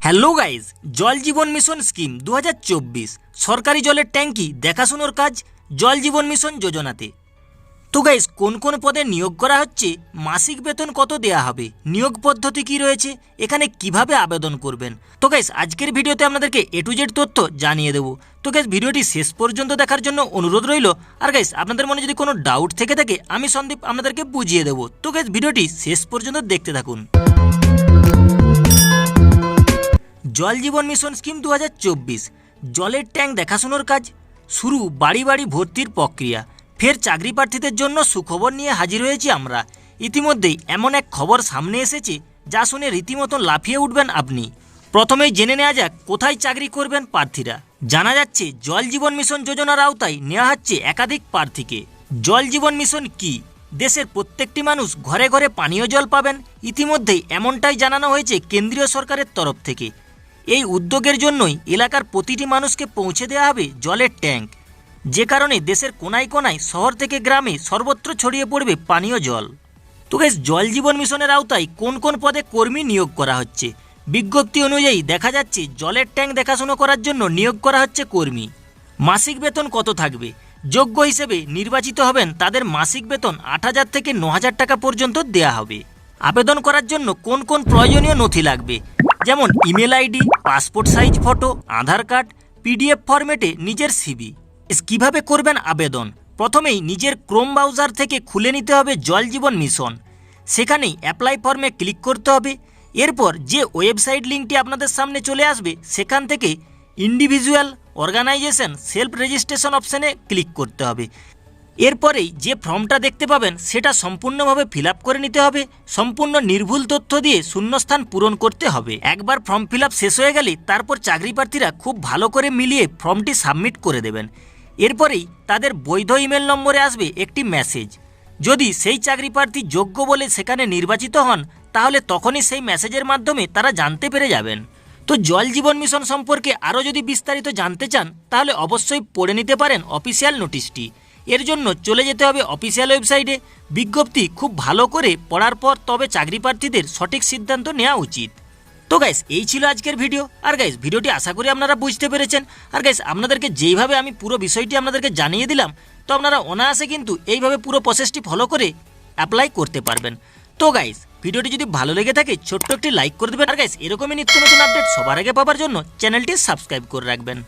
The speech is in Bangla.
হ্যালো গাইজ, জল জীবন মিশন স্কিম 2024 সরকারি জলের ট্যাঙ্কি দেখাশোনার কাজ জল জীবন মিশন যোজনাতে। তো গাইজ, কোন কোন পদে নিয়োগ করা হচ্ছে, মাসিক বেতন কত দেয়া হবে, নিয়োগ পদ্ধতি কি রয়েছে, এখানে কিভাবে আবেদন করবেন। তো গাইজ, আজকের ভিডিওতে আপনাদেরকে এ টু জেড তথ্য জানিয়ে দেবো। তো গাইজ, ভিডিওটি শেষ পর্যন্ত দেখার জন্য অনুরোধ রইল। আর গাইজ, আপনাদের মনে যদি কোনো ডাউট থেকে থাকে আমি সন্দীপ আপনাদেরকে বুঝিয়ে দেবো। তো গাইজ, ভিডিওটি শেষ পর্যন্ত দেখতে থাকুন। জল জীবন মিশন স্কিম 2024 জলের ট্যাঙ্ক দেখাশোনার কাজ শুরু, বাড়ি বাড়ি ভর্তির প্রক্রিয়া। ফের চাকরি প্রার্থীদের জন্য সুখবর নিয়ে হাজির হয়েছি আমরা। ইতিমধ্যেই এমন এক খবর সামনে এসেছে যা শুনে রীতিমতো লাফিয়ে উঠবেন আপনি। প্রথমেই জেনে নেওয়া যাক কোথায় চাকরি করবেন প্রার্থীরা। জানা যাচ্ছে জল জীবন মিশন যোজনার আওতায় নেওয়া হচ্ছে একাধিক প্রার্থীকে। জল জীবন মিশন কি? দেশের প্রত্যেকটি মানুষ ঘরে ঘরে পানীয় জল পাবেন। ইতিমধ্যেই এমনটাই জানানো হয়েছে কেন্দ্রীয় সরকারের তরফ থেকে। এই উদ্যোগের জন্যই এলাকার প্রতিটি মানুষকে পৌঁছে দেওয়া হবে জলের ট্যাঙ্ক, যে কারণে দেশের কোনায় কোনায় শহর থেকে গ্রামে সর্বত্র ছড়িয়ে পড়বে পানীয় জল। তো গাইস, জল জীবন মিশনের আওতায় কোন কোন পদে কর্মী নিয়োগ করা হচ্ছে? বিজ্ঞপ্তি অনুযায়ী দেখা যাচ্ছে জলের ট্যাঙ্ক দেখাশোনা করার জন্য নিয়োগ করা হচ্ছে কর্মী। মাসিক বেতন কত থাকবে? যোগ্য হিসেবে নির্বাচিত হবেন তাদের মাসিক বেতন 8,000 থেকে 9,000 টাকা পর্যন্ত দেয়া হবে। আবেদন করার জন্য কোন কোন প্রয়োজনীয় নথি লাগবে, যেমন email ID, passport size photo, Aadhaar card, PDF ফরম্যাটে নিজের সিভি। কিভাবে করবেন আবেদন? প্রথমেই নিজের ক্রোম ব্রাউজার থেকে খুলে নিতে হবে জল জীবন মিশন। সেখানেই অ্যাপ্লাই ফর্মে ক্লিক করতে হবে। এরপর যে ওয়েবসাইট লিঙ্কটি আপনাদের সামনে চলে আসবে সেখান থেকে ইন্ডিভিজুয়াল, অর্গানাইজেশন, সেলফ রেজিস্ট্রেশন অপশানে ক্লিক করতে হবে। এরপরেই যে ফর্মটা দেখতে পাবেন সেটা সম্পূর্ণভাবে ফিল আপ করে নিতে হবে। সম্পূর্ণ নির্ভুল তথ্য দিয়ে শূন্যস্থান পূরণ করতে হবে। একবার ফর্ম ফিল আপ শেষ হয়ে গেলে তারপর চাকরি প্রার্থীরা খুব ভালো করে মিলিয়ে ফর্মটি সাবমিট করে দেবেন। এরপরেই তাদের বৈধ ইমেল নম্বরে আসবে একটি মেসেজ। যদি সেই চাকরি প্রার্থী যোগ্য বলে সেখানে নির্বাচিত হন, তাহলে তখনই সেই মেসেজের মাধ্যমে তারা জানতে পেরে যাবেন। তো জল জীবন মিশন সম্পর্কে আরও যদি বিস্তারিত জানতে চান তাহলে অবশ্যই পড়ে নিতে পারেন অফিসিয়াল নোটিশটি। এর জন্য চলে যেতে হবে অফিসিয়াল ওয়েবসাইটে। বিজ্ঞপ্তি খুব ভালো করে পড়ার পর তবে চাকরি প্রার্থীদের সঠিক সিদ্ধান্ত নেওয়া উচিত। তো গাইস, এই ছিল আজকের ভিডিও। আর গাইস, ভিডিওটি আশা করি আপনারা বুঝতে পেরেছেন। আর গাইস, আপনাদেরকে যেইভাবে আমি পুরো বিষয়টি আপনাদেরকে জানিয়ে দিলাম, তো আপনারা অনায়াসে কিন্তু এইভাবে পুরো প্রসেসটি ফলো করে অ্যাপ্লাই করতে পারবেন। তো গাইস, ভিডিওটি যদি ভালো লেগে থাকে ছোট্ট একটি লাইক করে দেবেন। আর গাইস, এরকমই নিত্য নতুন আপডেট সবার আগে পাওয়ার জন্য চ্যানেলটি সাবস্ক্রাইব করে রাখবেন।